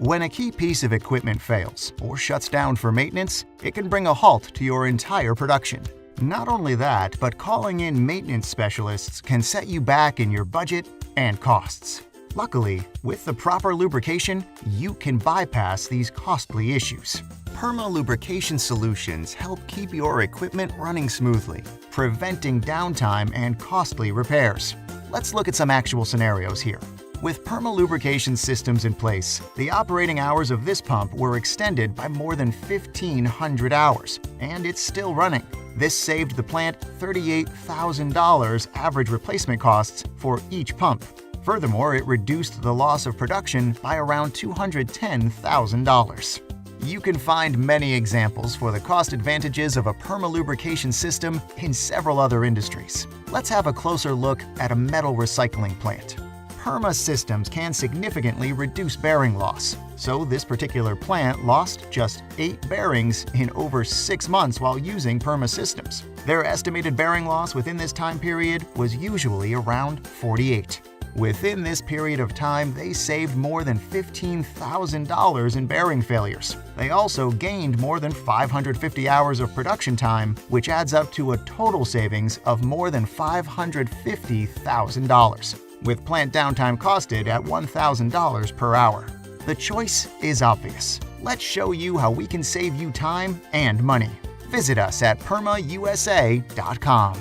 When a key piece of equipment fails or shuts down for maintenance, it can bring a halt to your entire production. Not only that, but calling in maintenance specialists can set you back in your budget and costs. Luckily, with the proper lubrication, you can bypass these costly issues. Perma lubrication solutions help keep your equipment running smoothly, preventing downtime and costly repairs. Let's look at some actual scenarios here. With perma lubrication systems in place, the operating hours of this pump were extended by more than 1,500 hours, and it's still running. This saved the plant $38,000 average replacement costs for each pump. Furthermore, it reduced the loss of production by around $210,000. You can find many examples for the cost advantages of a perma lubrication system in several other industries. Let's have a closer look at a metal recycling plant. Perma systems can significantly reduce bearing loss, so this particular plant lost just 8 bearings in over 6 months while using perma systems. Their estimated bearing loss within this time period was usually around 48. Within this period of time, they saved more than $15,000 in bearing failures. They also gained more than 550 hours of production time, which adds up to a total savings of more than $550,000, with plant downtime costed at $1,000 per hour. The choice is obvious. Let's show you how we can save you time and money. Visit us at permausa.com.